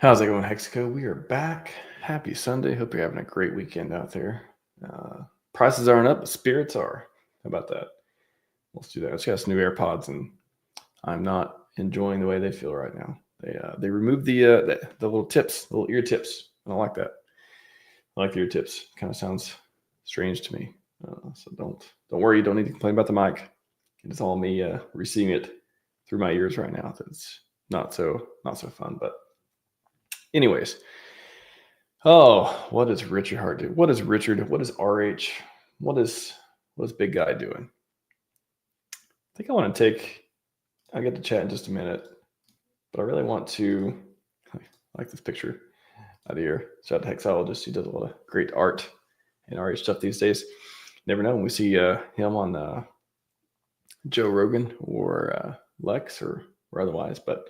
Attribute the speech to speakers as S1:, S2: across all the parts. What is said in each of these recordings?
S1: How's it going, Hexaco? We are back. Happy Sunday. Hope you're having a great weekend out there. Prices aren't up, but spirits are. How about that? Let's do that. I just got some new AirPods, and I'm not enjoying the way they feel right now. They removed the little tips, the little ear tips. I don't like that. I like the ear tips. Kind of sounds strange to me. So don't worry. You don't need to complain about the mic. It's all me receiving it through my ears right now. It's not so fun, but. Anyways, what does Richard Hart do? What is Richard? What is RH? What is Big Guy doing? I think I'll get to chat in just a minute, but I really want to, I like this picture out here. Shout out to Hexologist. He does a lot of great art and RH stuff these days. Never know when we see him on Joe Rogan or Lex or otherwise, but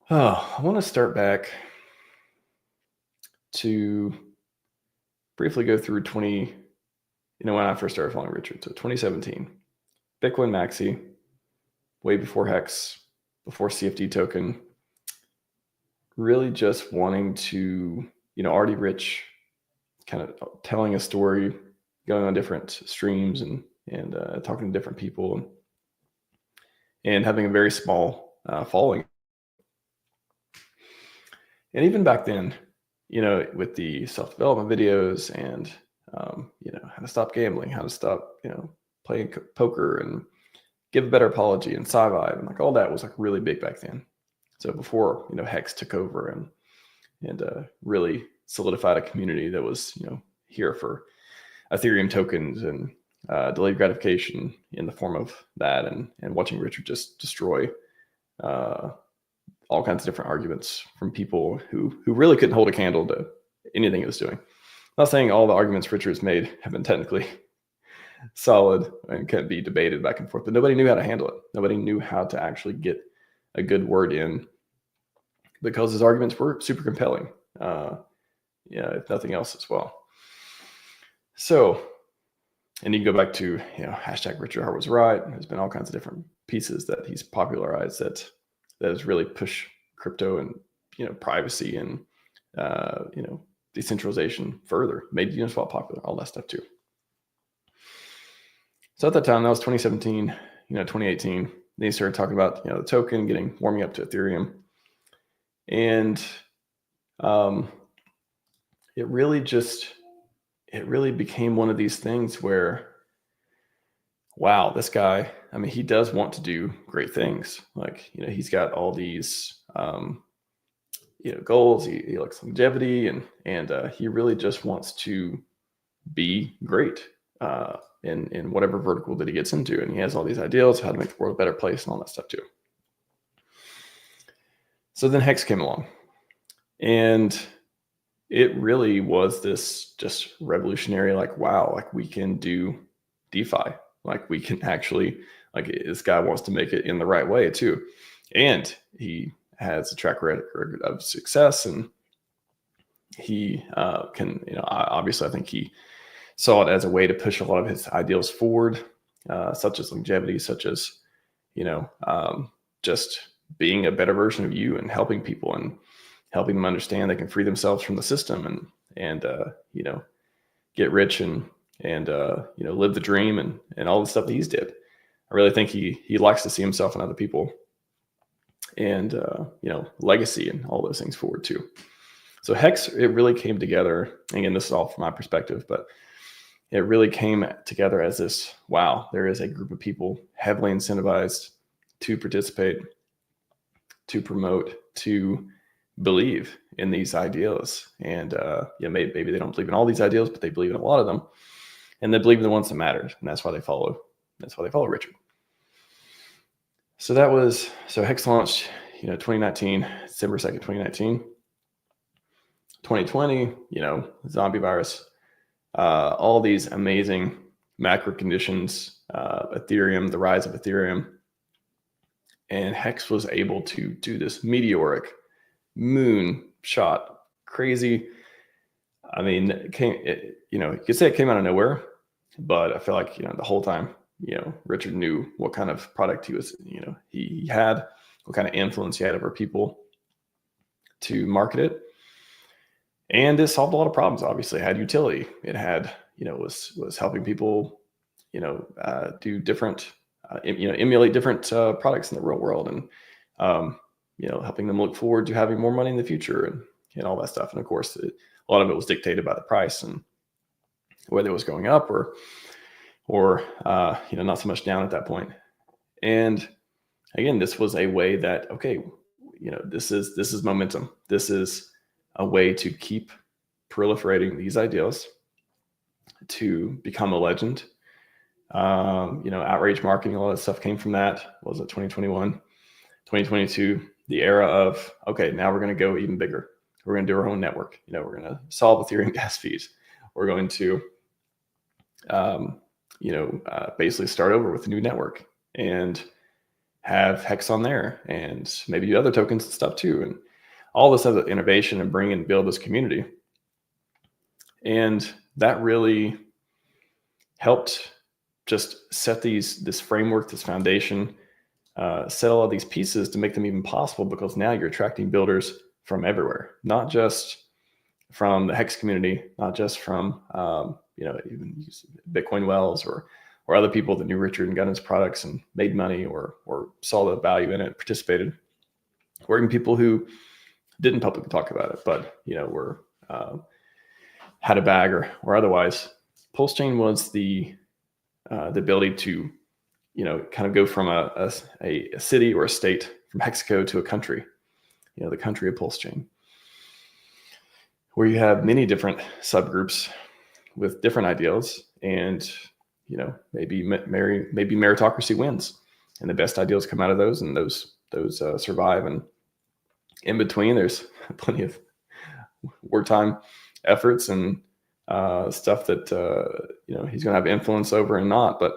S1: I want to start back to briefly go through when I first started following Richard. So 2017, Bitcoin Maxi, way before Hex, before CFD token, really just wanting to, already rich, kind of telling a story, going on different streams and talking to different people and having a very small following. And even back then, with the self-development videos and, how to stop gambling, how to stop, playing poker and give a better apology and Scivive and like all that was like really big back then. So before, Hex took over and really solidified a community that was, here for Ethereum tokens and delayed gratification in the form of that and watching Richard just destroy all kinds of different arguments from people who really couldn't hold a candle to anything he was doing. I'm not saying all the arguments Richard's made have been technically solid and can be debated back and forth, but nobody knew how to handle it. Nobody knew how to actually get a good word in because his arguments were super compelling. If nothing else as well. So, and you can go back to, hashtag Richard Hart was right. There's been all kinds of different pieces that he's popularized that has really pushed crypto and, privacy and, decentralization further, made Uniswap popular, all that stuff too. So at that time, that was 2017, 2018, then he started talking about, the token warming up to Ethereum. And it really became one of these things where, wow, this guy, he does want to do great things. Like, he's got all these, goals. He likes longevity and he really just wants to be great in whatever vertical that he gets into. And he has all these ideals, how to make the world a better place and all that stuff too. So then Hex came along and it really was this just revolutionary, like, wow, like we can do DeFi. Like we can actually, like this guy wants to make it in the right way too. And he has a track record of success and he can, obviously I think he saw it as a way to push a lot of his ideals forward, such as longevity, such as, just being a better version of you and helping people and helping them understand they can free themselves from the system and get rich and live the dream and all the stuff that he's did. I really think he likes to see himself and other people and, legacy and all those things forward too. So Hex, it really came together. Again, this is all from my perspective, but it really came together as this, wow, there is a group of people heavily incentivized to participate, to promote, to believe in these ideals. And maybe they don't believe in all these ideals, but they believe in a lot of them. And they believe in the ones that matter. And that's why they follow Richard. So Hex launched, 2019, December 2nd, 2019. 2020, zombie virus, all these amazing macro conditions, Ethereum, the rise of Ethereum. And Hex was able to do this meteoric moon shot, crazy. You could say it came out of nowhere, but I feel like, the whole time, Richard knew what kind of product he was, he had, what kind of influence he had over people. to market it. And it solved a lot of problems. Obviously, it had utility. It had, was helping people, do different, emulate different products in the real world, and helping them look forward to having more money in the future, and all that stuff. And of course, a lot of it was dictated by the price and whether it was going up or not so much down at that point. And again, this was a way that, okay, this is momentum. This is a way to keep proliferating these ideas to become a legend. Outrage marketing, a lot of stuff came from that. What was it 2021, 2022, the era of, okay, now we're going to go even bigger. We're going to do our own network. We're going to solve Ethereum gas fees. We're going to, basically start over with a new network and have Hex on there and maybe do other tokens and stuff too. And all this other innovation and bring and build this community. And that really helped just set this framework, this foundation, set all of these pieces to make them even possible, because now you're attracting builders from everywhere, not just from the Hex community, not just from, even Bitcoin Wells or other people that knew Richard and got his products and made money or saw the value in it, participated, or even people who didn't publicly talk about it, but, were, had a bag or otherwise. PulseChain was the ability to, kind of go from a city or a state, from Hexaco to a country, the country of PulseChain, where you have many different subgroups with different ideals, and maybe meritocracy wins, and the best ideals come out of those, and those survive. And in between, there's plenty of wartime efforts and stuff that he's going to have influence over and not. But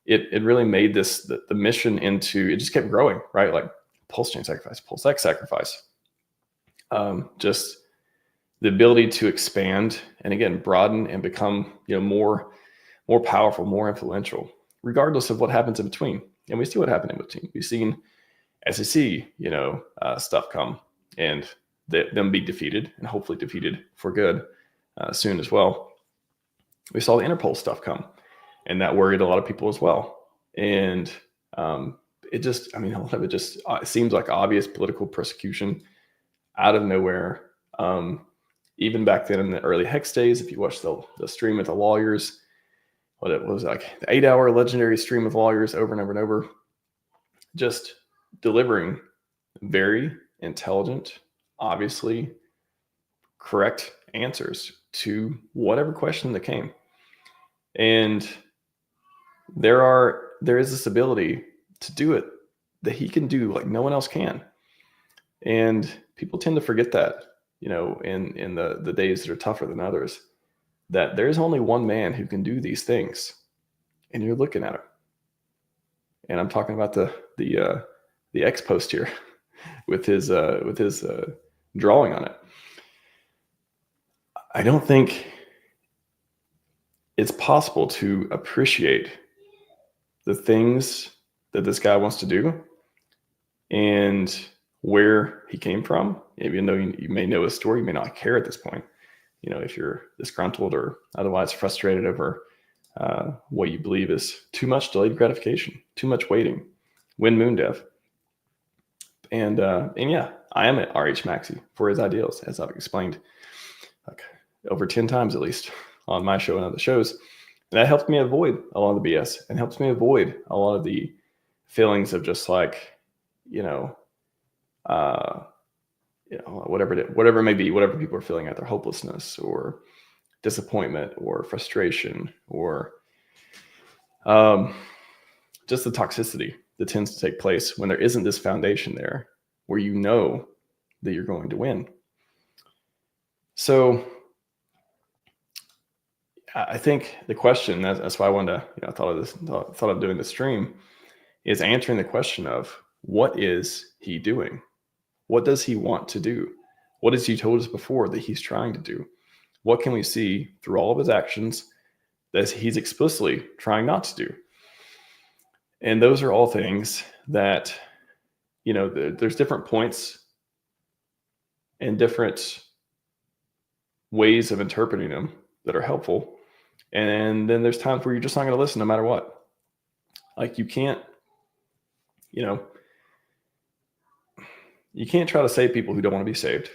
S1: it really made this the mission into, it just kept growing, right? Like PulseChain sacrifice, PulseX sacrifice, just the ability to expand and again broaden and become more powerful, more influential, regardless of what happens in between. And we see what happened in between. We've seen SEC stuff come and them be defeated, and hopefully defeated for good soon as well. We saw the Interpol stuff come, and that worried a lot of people as well. And it just, a lot of it just seems like obvious political persecution out of nowhere. Even back then in the early Hex days, if you watch the stream with the lawyers, what it was like, the 8-hour legendary stream of lawyers over and over and over, just delivering very intelligent, obviously correct answers to whatever question that came. And there is this ability to do it that he can do like no one else can. And people tend to forget that, in the days that are tougher than others, that there's only one man who can do these things, and you're looking at him. And I'm talking about the X post here with his drawing on it. I don't think it's possible to appreciate the things that this guy wants to do and where he came from. Even though you may know his story, you may not care at this point. If you're disgruntled or otherwise frustrated over what you believe is too much delayed gratification, too much waiting, win moon dev. And yeah, I am at RHMax for his ideals, as I've explained like over 10 times at least on my show and other shows. And that helps me avoid a lot of the BS, and helps me avoid a lot of the feelings of just like, whatever it may be, whatever people are feeling at, their hopelessness or disappointment or frustration or just the toxicity that tends to take place when there isn't this foundation there where that you're going to win. So I think the question, that's why I wanted to, thought of doing the stream, is answering the question of what is he doing? What does he want to do? What has he told us before that he's trying to do? What can we see through all of his actions that he's explicitly trying not to do? And those are all things that, there's different points and different ways of interpreting them that are helpful. And then there's times where you're just not going to listen no matter what. Like you can't try to save people who don't want to be saved.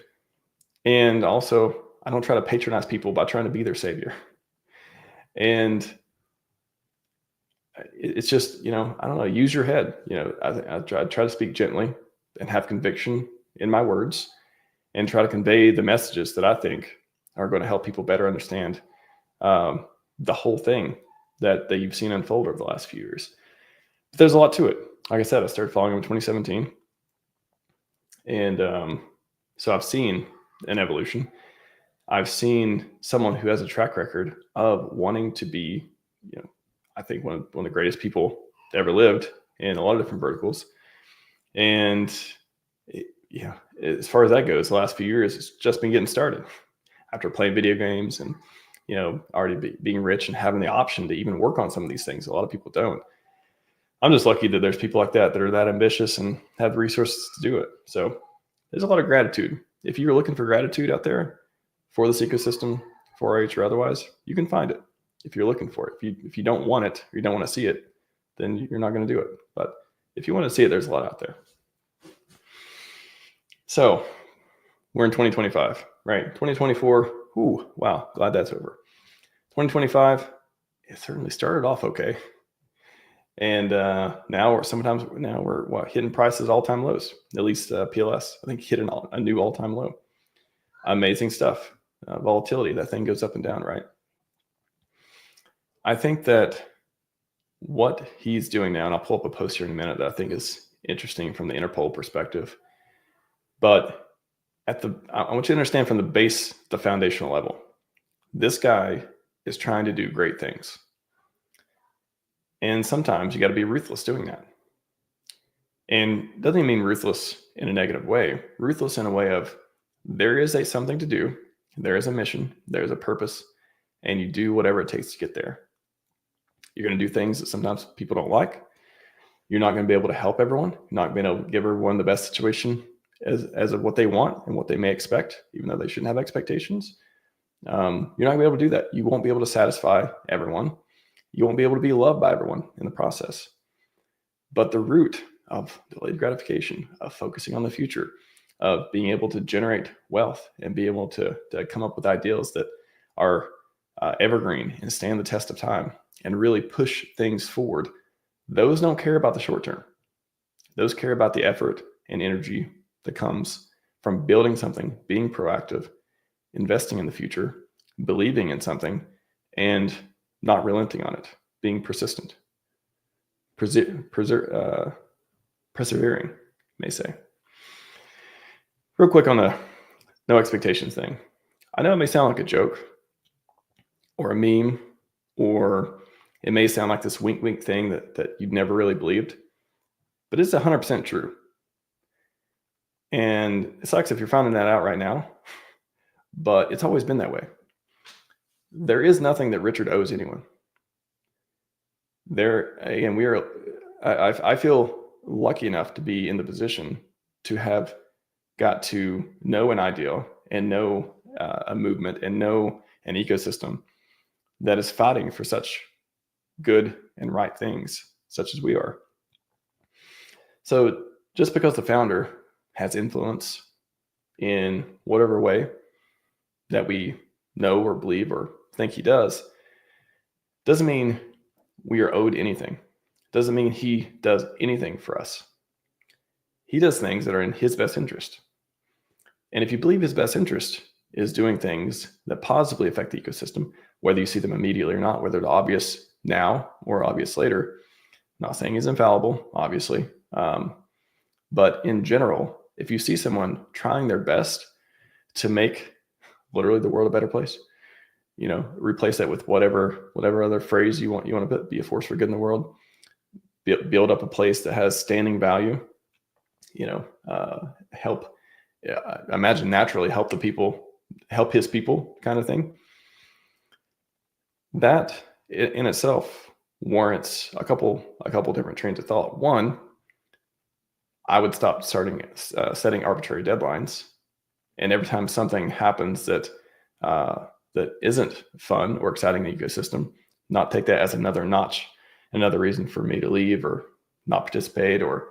S1: And also, I don't try to patronize people by trying to be their savior. And it's just, I don't know, use your head. I try to speak gently and have conviction in my words and try to convey the messages that I think are going to help people better understand the whole thing that you've seen unfold over the last few years. But there's a lot to it. Like I said, I started following him in 2017. And so I've seen an evolution. I've seen someone who has a track record of wanting to be, I think one of the greatest people that ever lived in a lot of different verticals. And as far as that goes, the last few years, it's just been getting started after playing video games and, already being rich and having the option to even work on some of these things. A lot of people don't. I'm just lucky that there's people like that are that ambitious and have the resources to do it. So there's a lot of gratitude. If you're looking for gratitude out there for this ecosystem, 4-H or otherwise, you can find it if you're looking for it. If you don't want it or you don't want to see it, then you're not going to do it. But if you want to see it, there's a lot out there. So we're in 2025, right? 2024. Ooh, wow. Glad that's over. 2025, it certainly started off okay. And now we're hitting prices all-time lows. At least PLS, I think, hit a new all-time low. Amazing stuff. Volatility, that thing goes up and down, right? I think that what he's doing now, and I'll pull up a post here in a minute that I think is interesting from the Interpol perspective. But I want you to understand from the foundational level, this guy is trying to do great things. And sometimes you got to be ruthless doing that. And doesn't even mean ruthless in a negative way. Ruthless in a way of there is something to do. There is a mission. There's a purpose. And you do whatever it takes to get there. You're going to do things that sometimes people don't like. You're not going to be able to help everyone. You're not going to be able to give everyone the best situation as of what they want and what they may expect, even though they shouldn't have expectations. You're not going to be able to do that. You won't be able to satisfy everyone. You won't be able to be loved by everyone in the process. But the root of delayed gratification, of focusing on the future, of being able to generate wealth and be able to come up with ideals that are evergreen and stand the test of time and really push things forward, those don't care about the short term. Those care about the effort and energy that comes from building something, being proactive, investing in the future, believing in something, and not relenting on it, being persistent, persevering, may say. Real quick on the no expectations thing. I know it may sound like a joke or a meme, or it may sound like this wink wink thing that you've never really believed, but it's 100% true. And it sucks if you're finding that out right now, but it's always been that way. There is nothing that Richard owes anyone. Again, I feel lucky enough to be in the position to have got to know an ideal and know a movement and know an ecosystem that is fighting for such good and right things, such as we are. So just because the founder has influence in whatever way that we know or believe or think he does, doesn't mean we are owed anything. Doesn't mean he does anything for us. He does things that are in his best interest. And if you believe his best interest is doing things that positively affect the ecosystem, whether you see them immediately or not, whether they're obvious now or obvious later, I'm not saying he's infallible, obviously. But in general, if you see someone trying their best to make literally the world a better place, replace that with whatever other phrase you want to put, be a force for good in the world, build up a place that has standing value, help, imagine naturally help the people, help his people kind of thing. That in itself warrants a couple different trains of thought. One, I would stop setting arbitrary deadlines And every time something happens that isn't fun or exciting in the ecosystem, not take that as another notch, another reason for me to leave or not participate or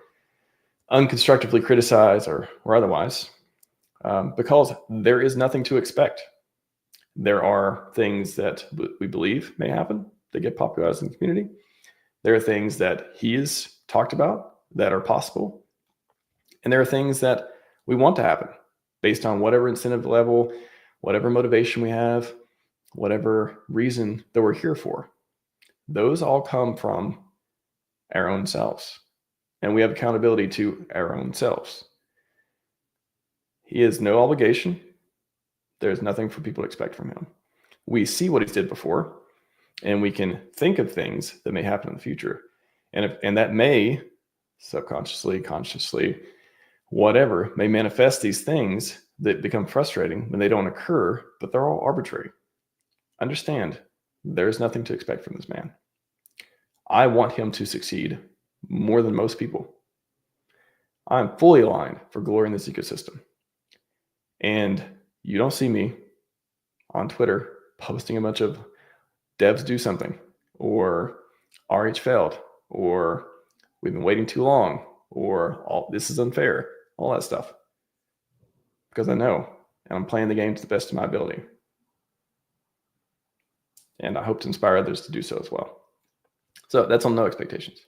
S1: unconstructively criticize or otherwise, because there is nothing to expect. There are things that we believe may happen that get popularized in the community. There are things that he has talked about that are possible. And there are things that we want to happen based on whatever incentive level, whatever motivation we have, whatever reason that we're here for. Those all come from our own selves. And we have accountability to our own selves. He has no obligation. There's nothing for people to expect from him. We see what he's did before, and we can think of things that may happen in the future. And that may subconsciously, consciously, whatever, may manifest these things that become frustrating when they don't occur, but they're all arbitrary. Understand, there's nothing to expect from this man. I want him to succeed more than most people. I'm fully aligned for glory in this ecosystem. And you don't see me on Twitter posting a bunch of devs do something, or RH failed, or we've been waiting too long, or all this is unfair, all that stuff. Because I know, and I'm playing the game to the best of my ability. And I hope to inspire others to do so as well. So that's on no expectations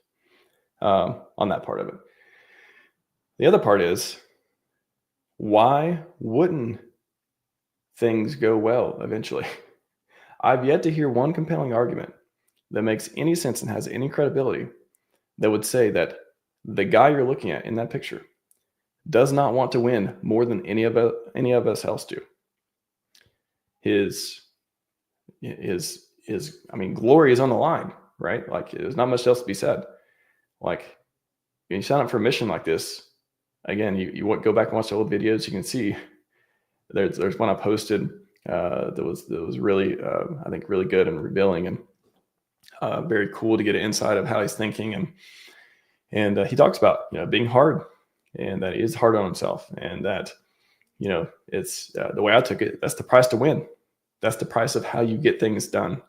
S1: on that part of it. The other part is, why wouldn't things go well eventually? I've yet to hear one compelling argument that makes any sense and has any credibility that would say that the guy you're looking at in that picture does not want to win more than any of us else do. His glory is on the line, right? Like, there's not much else to be said. Like, when you sign up for a mission like this, again, you go back and watch the old videos, you can see there's one I posted that was really, I think, really good and revealing, and very cool to get an insight of how he's thinking. And he talks about, being hard, and that he is hard on himself, and that, it's the way I took it, that's the price to win. That's the price of how you get things done.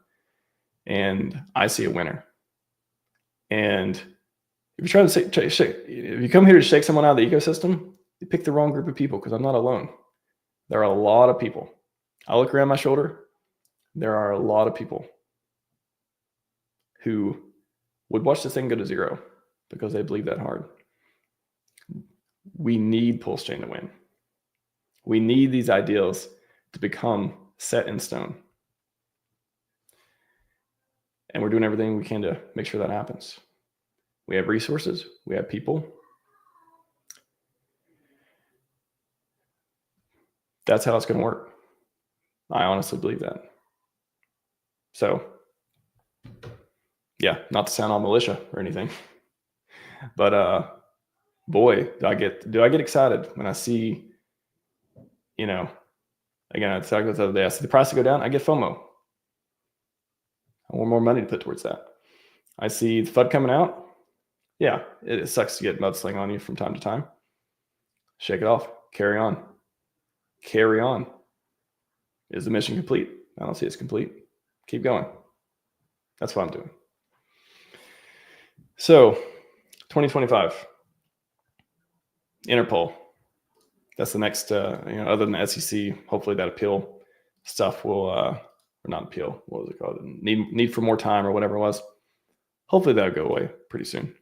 S1: And I see a winner. And if you're trying to if you come here to shake someone out of the ecosystem, you pick the wrong group of people, because I'm not alone. There are a lot of people. I look around my shoulder. There are a lot of people who would watch this thing go to zero because they believe that hard. We need PulseChain to win. We need these ideals to become set in stone. And we're doing everything we can to make sure that happens. We have resources. We have people. That's how it's going to work. I honestly believe that. So, yeah, not to sound all militia or anything, but boy, do I get excited when I see, again, I talked about the other day, I see the price go down, I get FOMO. I want more money to put towards that. I see the FUD coming out. Yeah, it sucks to get mudsling on you from time to time. Shake it off. Carry on. Carry on. Is the mission complete? I don't see it's complete. Keep going. That's what I'm doing. So, 2025. Interpol. That's the next, other than the SEC, hopefully that appeal stuff will, or not appeal, what was it called? Need for more time or whatever it was. Hopefully that'll go away pretty soon.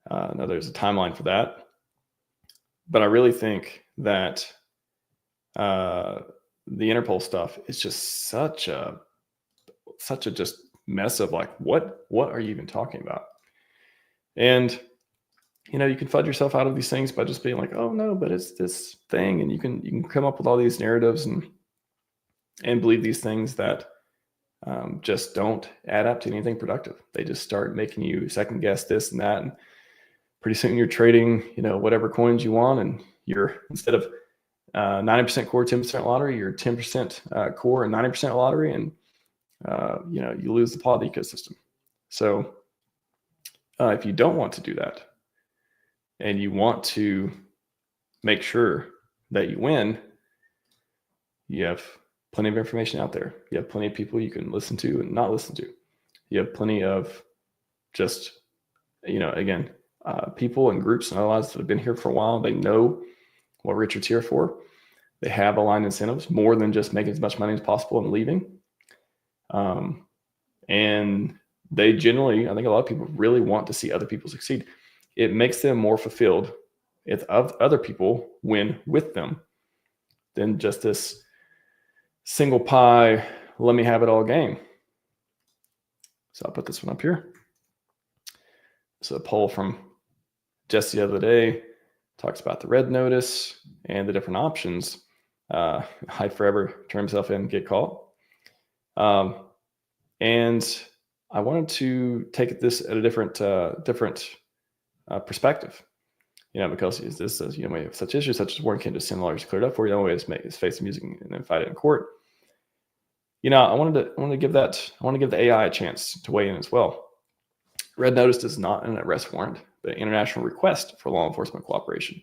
S1: Now there's a timeline for that. But I really think that the Interpol stuff is just such a just mess of like, what are you even talking about? And you can fudge yourself out of these things by just being like, oh no, but it's this thing, and you can come up with all these narratives and believe these things that just don't add up to anything productive. They just start making you second guess this and that, and pretty soon you're trading whatever coins you want, and you're, instead of 90% core, 10% lottery, you're 10% core and 90% lottery, and you lose the plot of the ecosystem. So if you don't want to do that, and you want to make sure that you win, you have plenty of information out there. You have plenty of people you can listen to and not listen to. You have plenty of just, again, people and groups and otherwise that have been here for a while. They know what Richard's here for. They have aligned incentives more than just making as much money as possible and leaving. And they generally, I think a lot of people really want to see other people succeed. It makes them more fulfilled if other people win with them than just this single pie, let me have it all game. So I'll put this one up here. So a poll from Jesse the other day talks about the red notice and the different options. Hide forever, turn himself in, get caught. And I wanted to take this at a different perspective, because this says, we have such issues such as one can't just send lawyers cleared up for you. The only way is make is face the music and then fight it in court. I wanted to give the AI a chance to weigh in as well. Red notice is not an arrest warrant, but an international request for law enforcement cooperation.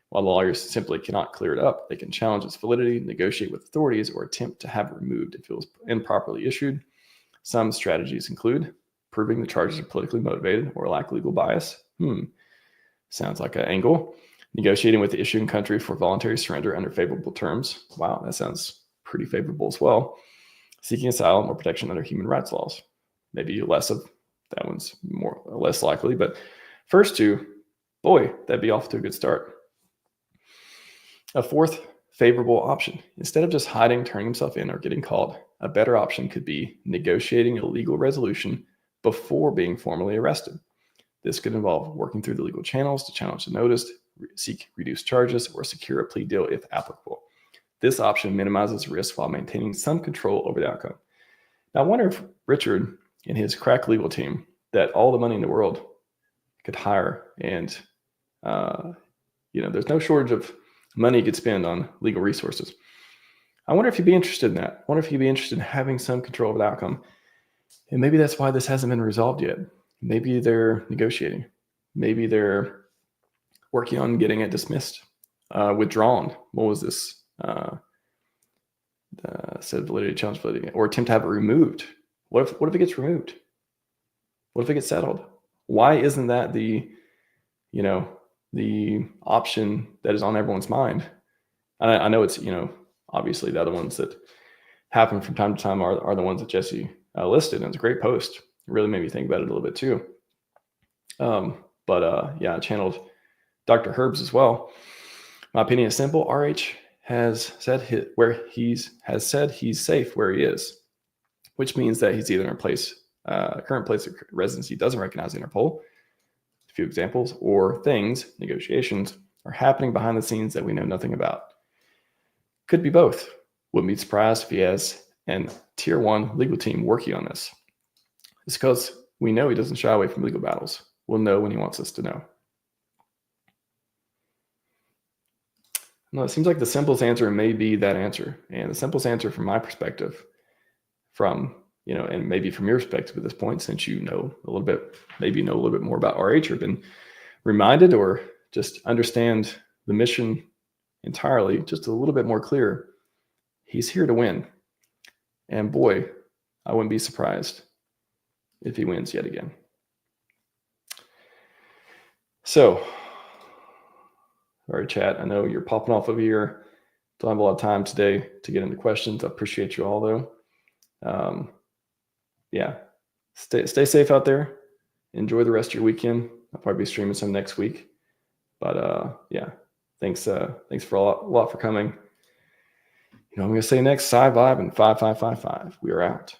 S1: While lawyers simply cannot clear it up, they can challenge its validity, negotiate with authorities, or attempt to have it removed if it was improperly issued. Some strategies include proving the charges are politically motivated or lack legal bias. Sounds like an angle. Negotiating with the issuing country for voluntary surrender under favorable terms. Wow, that sounds pretty favorable as well. Seeking asylum or protection under human rights laws. Maybe less of that one's more or less likely, but first two, boy, that'd be off to a good start. A fourth favorable option. Instead of just hiding, turning himself in, or getting called, a better option could be negotiating a legal resolution before being formally arrested. This could involve working through the legal channels to challenge the notice, seek reduced charges, or secure a plea deal if applicable. This option minimizes risk while maintaining some control over the outcome. Now, I wonder if Richard and his crack legal team that all the money in the world could hire, and there's no shortage of money you could spend on legal resources. I wonder if you'd be interested in that. I wonder if you'd be interested in having some control over the outcome. And maybe that's why this hasn't been resolved yet. Maybe they're negotiating. Maybe they're working on getting it dismissed, withdrawn. What was this? Said validity, challenge validity, or attempt to have it removed. What if it gets removed? What if it gets settled? Why isn't that the option that is on everyone's mind? I know it's, obviously the other ones that happen from time to time are the ones that Jesse listed. And it's a great post. It really made me think about it a little bit too. I channeled Dr. Herbs as well. My opinion is simple. RH has said he's safe where he is, which means that he's either in a current place of residency doesn't recognize Interpol. A few examples, or negotiations are happening behind the scenes that we know nothing about. Could be both. Wouldn't be surprised if he has an tier 1 legal team working on this. It's because we know he doesn't shy away from legal battles. We'll know when he wants us to know. No, it seems like the simplest answer may be that answer. And the simplest answer from my perspective, and maybe from your perspective at this point, since know a little bit more about RH, or been reminded, or just understand the mission entirely, just a little bit more clear. He's here to win. And boy, I wouldn't be surprised if he wins yet again. So, all right, chat, I know you're popping off over here. Don't have a lot of time today to get into questions. I appreciate you all, though. Stay safe out there. Enjoy the rest of your weekend. I'll probably be streaming some next week. But thanks for a lot for coming. I'm going to say next, Scivive and 5555. We are out.